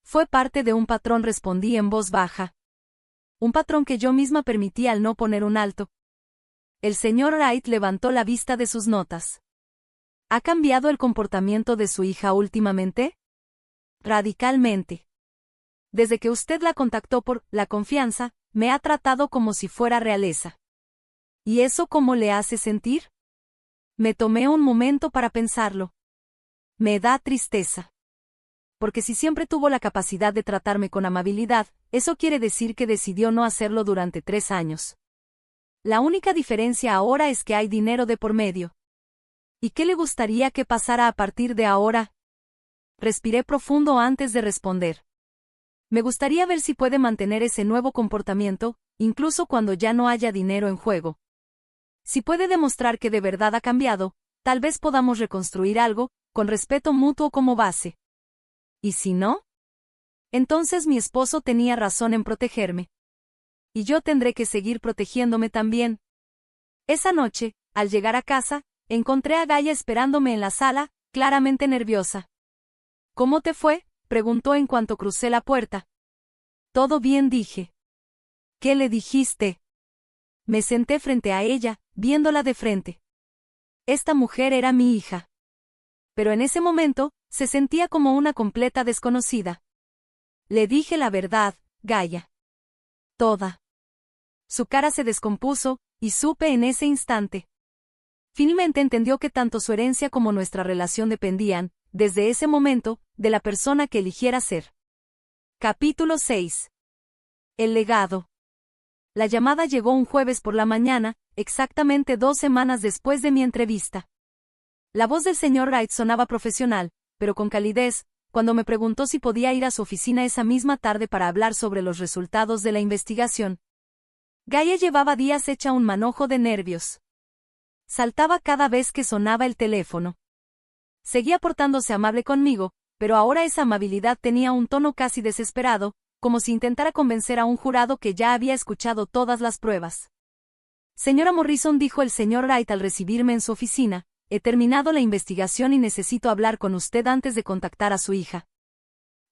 Speaker 1: Fue parte de un patrón, respondí en voz baja. Un patrón que yo misma permití al no poner un alto. El señor Wright levantó la vista de sus notas. ¿Ha cambiado el comportamiento de su hija últimamente? Radicalmente. Desde que usted la contactó por la confianza, me ha tratado como si fuera realeza. ¿Y eso cómo le hace sentir? Me tomé un momento para pensarlo. Me da tristeza. Porque si siempre tuvo la capacidad de tratarme con amabilidad, eso quiere decir que decidió no hacerlo durante 3 años. La única diferencia ahora es que hay dinero de por medio. ¿Y qué le gustaría que pasara a partir de ahora? Respiré profundo antes de responder. Me gustaría ver si puede mantener ese nuevo comportamiento, incluso cuando ya no haya dinero en juego. Si puede demostrar que de verdad ha cambiado, tal vez podamos reconstruir algo, con respeto mutuo como base. ¿Y si no? Entonces mi esposo tenía razón en protegerme. Y yo tendré que seguir protegiéndome también. Esa noche, al llegar a casa, encontré a Gaia esperándome en la sala, claramente nerviosa. ¿Cómo te fue?, preguntó en cuanto crucé la puerta. Todo bien, dije. ¿Qué le dijiste? Me senté frente a ella, viéndola de frente. Esta mujer era mi hija. Pero en ese momento, se sentía como una completa desconocida. Le dije la verdad, Gaia. Toda. Su cara se descompuso, y supe en ese instante. Finalmente entendió que tanto su herencia como nuestra relación dependían, desde ese momento, de la persona que eligiera ser. Capítulo 6. El legado. La llamada llegó un jueves por la mañana, exactamente 2 semanas después de mi entrevista. La voz del señor Wright sonaba profesional, pero con calidez, cuando me preguntó si podía ir a su oficina esa misma tarde para hablar sobre los resultados de la investigación. Gaia llevaba días hecha un manojo de nervios. Saltaba cada vez que sonaba el teléfono. Seguía portándose amable conmigo, pero ahora esa amabilidad tenía un tono casi desesperado, como si intentara convencer a un jurado que ya había escuchado todas las pruebas. Señora Morrison, dijo el señor Wright al recibirme en su oficina, he terminado la investigación y necesito hablar con usted antes de contactar a su hija.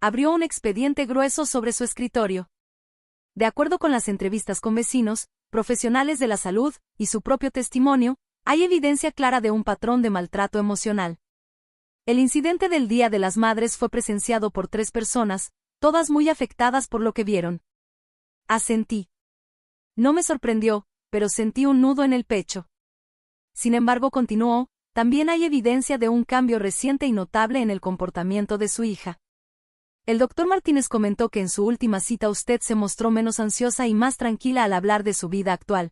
Speaker 1: Abrió un expediente grueso sobre su escritorio. De acuerdo con las entrevistas con vecinos, profesionales de la salud, y su propio testimonio, hay evidencia clara de un patrón de maltrato emocional. El incidente del Día de las Madres fue presenciado por 3 personas, todas muy afectadas por lo que vieron. Asentí. No me sorprendió, pero sentí un nudo en el pecho. Sin embargo, continuó, también hay evidencia de un cambio reciente y notable en el comportamiento de su hija. El doctor Martínez comentó que en su última cita usted se mostró menos ansiosa y más tranquila al hablar de su vida actual.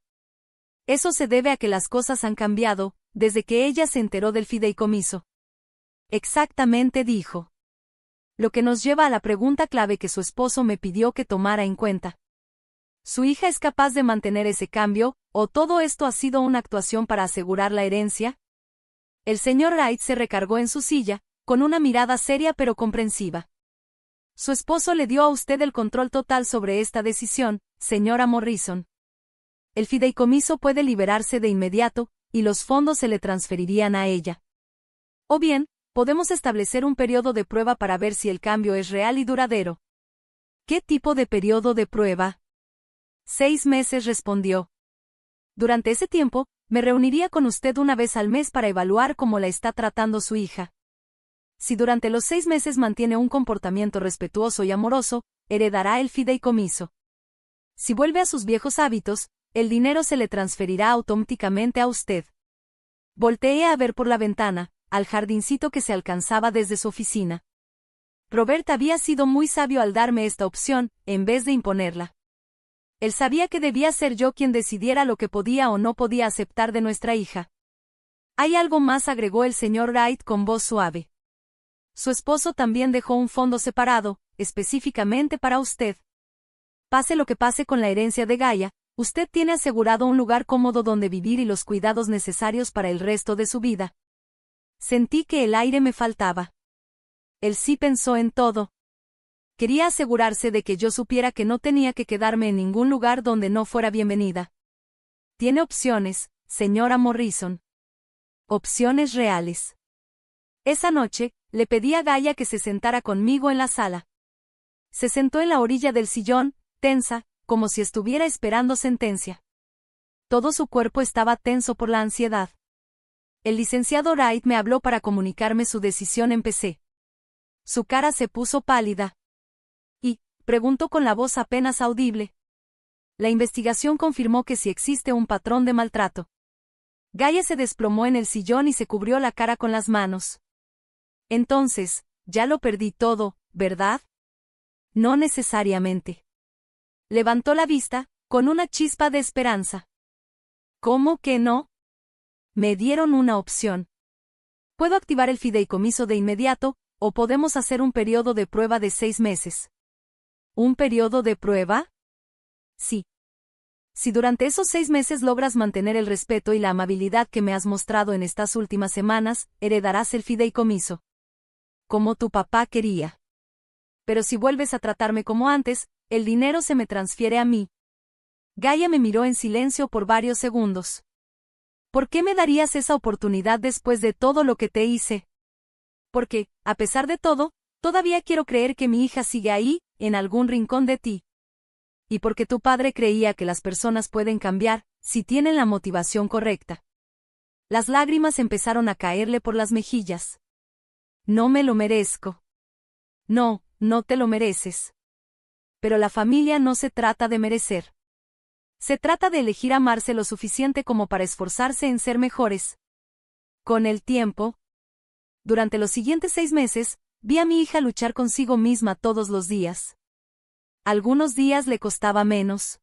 Speaker 1: Eso se debe a que las cosas han cambiado, desde que ella se enteró del fideicomiso. Exactamente, dijo. Lo que nos lleva a la pregunta clave que su esposo me pidió que tomara en cuenta. ¿Su hija es capaz de mantener ese cambio, o todo esto ha sido una actuación para asegurar la herencia? El señor Wright se recargó en su silla, con una mirada seria pero comprensiva. Su esposo le dio a usted el control total sobre esta decisión, señora Morrison. El fideicomiso puede liberarse de inmediato, y los fondos se le transferirían a ella. O bien, podemos establecer un periodo de prueba para ver si el cambio es real y duradero. ¿Qué tipo de periodo de prueba? 6 meses, respondió. Durante ese tiempo, me reuniría con usted una vez al mes para evaluar cómo la está tratando su hija. Si durante los 6 meses mantiene un comportamiento respetuoso y amoroso, heredará el fideicomiso. Si vuelve a sus viejos hábitos, el dinero se le transferirá automáticamente a usted. Volteé a ver por la ventana, al jardincito que se alcanzaba desde su oficina. Robert había sido muy sabio al darme esta opción, en vez de imponerla. Él sabía que debía ser yo quien decidiera lo que podía o no podía aceptar de nuestra hija. Hay algo más, agregó el señor Wright con voz suave. Su esposo también dejó un fondo separado, específicamente para usted. Pase lo que pase con la herencia de Gaia, usted tiene asegurado un lugar cómodo donde vivir y los cuidados necesarios para el resto de su vida. Sentí que el aire me faltaba. Él sí pensó en todo. Quería asegurarse de que yo supiera que no tenía que quedarme en ningún lugar donde no fuera bienvenida. Tiene opciones, señora Morrison. Opciones reales. Esa noche, le pedí a Gaia que se sentara conmigo en la sala. Se sentó en la orilla del sillón, tensa, como si estuviera esperando sentencia. Todo su cuerpo estaba tenso por la ansiedad. El licenciado Wright me habló para comunicarme su decisión. Empecé. Su cara se puso pálida. Y, preguntó con la voz apenas audible. La investigación confirmó que sí existe un patrón de maltrato. Gaia se desplomó en el sillón y se cubrió la cara con las manos. Entonces, ya lo perdí todo, ¿verdad? No necesariamente. Levantó la vista, con una chispa de esperanza. ¿Cómo que no? Me dieron una opción. Puedo activar el fideicomiso de inmediato, o podemos hacer un periodo de prueba de 6 meses. ¿Un periodo de prueba? Sí. Si durante esos 6 meses logras mantener el respeto y la amabilidad que me has mostrado en estas últimas semanas, heredarás el fideicomiso. Como tu papá quería. Pero si vuelves a tratarme como antes, el dinero se me transfiere a mí. Gaia me miró en silencio por varios segundos. ¿Por qué me darías esa oportunidad después de todo lo que te hice? Porque, a pesar de todo, todavía quiero creer que mi hija sigue ahí, en algún rincón de ti. Y porque tu padre creía que las personas pueden cambiar, si tienen la motivación correcta. Las lágrimas empezaron a caerle por las mejillas. No me lo merezco. No, no te lo mereces. Pero la familia no se trata de merecer. Se trata de elegir amarse lo suficiente como para esforzarse en ser mejores. Con el tiempo, durante los siguientes 6 meses, vi a mi hija luchar consigo misma todos los días. Algunos días le costaba menos.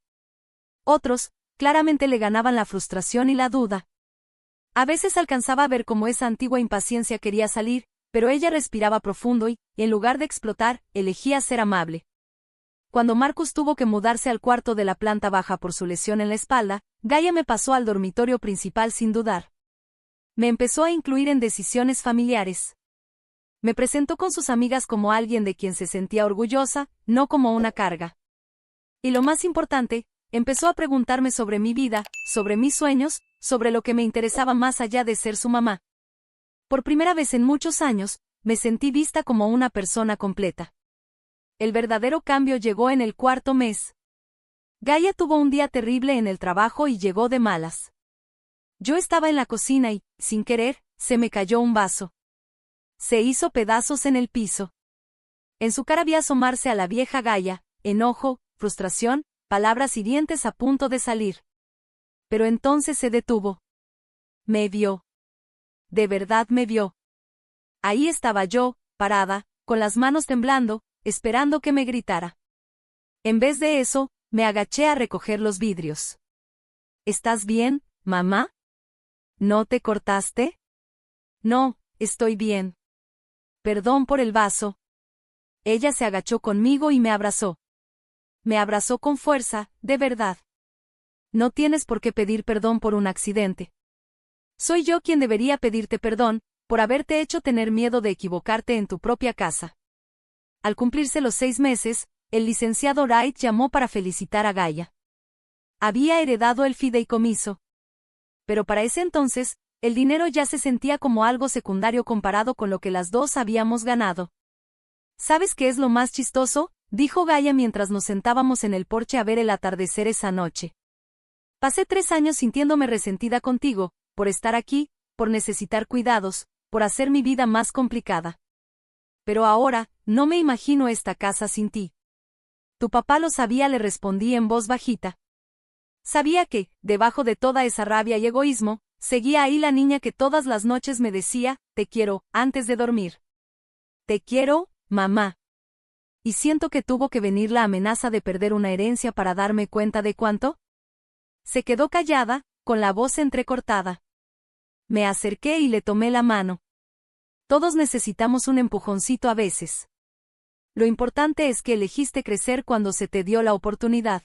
Speaker 1: Otros, claramente le ganaban la frustración y la duda. A veces alcanzaba a ver cómo esa antigua impaciencia quería salir, pero ella respiraba profundo y, en lugar de explotar, elegía ser amable. Cuando Marcus tuvo que mudarse al cuarto de la planta baja por su lesión en la espalda, Gaia me pasó al dormitorio principal sin dudar. Me empezó a incluir en decisiones familiares. Me presentó con sus amigas como alguien de quien se sentía orgullosa, no como una carga. Y lo más importante, empezó a preguntarme sobre mi vida, sobre mis sueños, sobre lo que me interesaba más allá de ser su mamá. Por primera vez en muchos años, me sentí vista como una persona completa. El verdadero cambio llegó en el 4.º mes. Gaia tuvo un día terrible en el trabajo y llegó de malas. Yo estaba en la cocina y, sin querer, se me cayó un vaso. Se hizo pedazos en el piso. En su cara vi asomarse a la vieja Gaia, enojo, frustración, palabras hirientes a punto de salir. Pero entonces se detuvo. Me vio. De verdad me vio. Ahí estaba yo, parada, con las manos temblando, esperando que me gritara. En vez de eso, me agaché a recoger los vidrios. ¿Estás bien, mamá? ¿No te cortaste? No, estoy bien. Perdón por el vaso. Ella se agachó conmigo y me abrazó. Me abrazó con fuerza, de verdad. No tienes por qué pedir perdón por un accidente. Soy yo quien debería pedirte perdón, por haberte hecho tener miedo de equivocarte en tu propia casa. Al cumplirse los 6 meses, el licenciado Wright llamó para felicitar a Gaia. Había heredado el fideicomiso. Pero para ese entonces, el dinero ya se sentía como algo secundario comparado con lo que las dos habíamos ganado. ¿Sabes qué es lo más chistoso?, dijo Gaia mientras nos sentábamos en el porche a ver el atardecer esa noche. Pasé 3 años sintiéndome resentida contigo, por estar aquí, por necesitar cuidados, por hacer mi vida más complicada. Pero ahora, no me imagino esta casa sin ti. Tu papá lo sabía, le respondí en voz bajita. Sabía que, debajo de toda esa rabia y egoísmo, seguía ahí la niña que todas las noches me decía, te quiero, antes de dormir. Te quiero, mamá. Y siento que tuvo que venir la amenaza de perder una herencia para darme cuenta de cuánto. Se quedó callada, con la voz entrecortada. Me acerqué y le tomé la mano. Todos necesitamos un empujoncito a veces. Lo importante es que elegiste crecer cuando se te dio la oportunidad.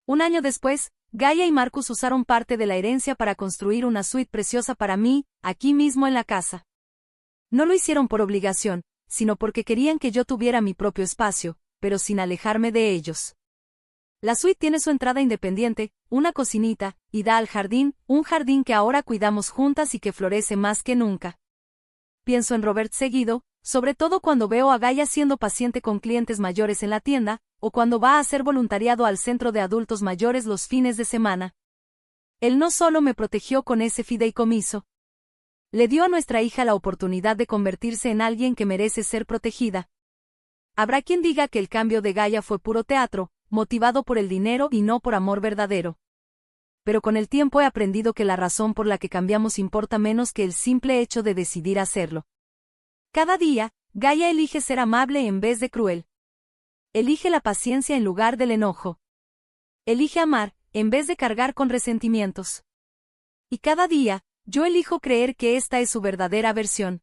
Speaker 1: 1 año después, Gaia y Marcus usaron parte de la herencia para construir una suite preciosa para mí, aquí mismo en la casa. No lo hicieron por obligación, sino porque querían que yo tuviera mi propio espacio, pero sin alejarme de ellos. La suite tiene su entrada independiente, una cocinita, y da al jardín, un jardín que ahora cuidamos juntas y que florece más que nunca. Pienso en Robert seguido, sobre todo cuando veo a Gaia siendo paciente con clientes mayores en la tienda, o cuando va a hacer voluntariado al centro de adultos mayores los fines de semana. Él no solo me protegió con ese fideicomiso. Le dio a nuestra hija la oportunidad de convertirse en alguien que merece ser protegida. Habrá quien diga que el cambio de Gaia fue puro teatro, motivado por el dinero y no por amor verdadero. Pero con el tiempo he aprendido que la razón por la que cambiamos importa menos que el simple hecho de decidir hacerlo. Cada día, Gaia elige ser amable en vez de cruel. Elige la paciencia en lugar del enojo. Elige amar, en vez de cargar con resentimientos. Y cada día, yo elijo creer que esta es su verdadera versión.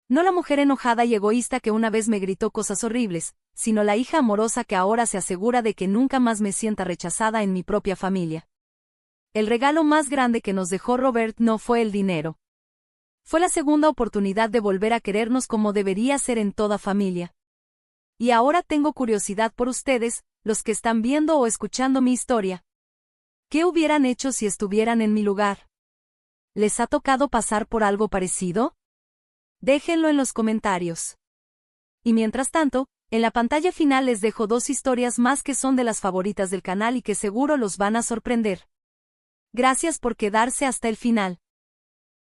Speaker 1: No la mujer enojada y egoísta que una vez me gritó cosas horribles, sino la hija amorosa que ahora se asegura de que nunca más me sienta rechazada en mi propia familia. El regalo más grande que nos dejó Robert no fue el dinero. Fue la segunda oportunidad de volver a querernos como debería ser en toda familia. Y ahora tengo curiosidad por ustedes, los que están viendo o escuchando mi historia. ¿Qué hubieran hecho si estuvieran en mi lugar? ¿Les ha tocado pasar por algo parecido? Déjenlo en los comentarios. Y mientras tanto, en la pantalla final les dejo 2 historias más que son de las favoritas del canal y que seguro los van a sorprender. Gracias por quedarse hasta el final.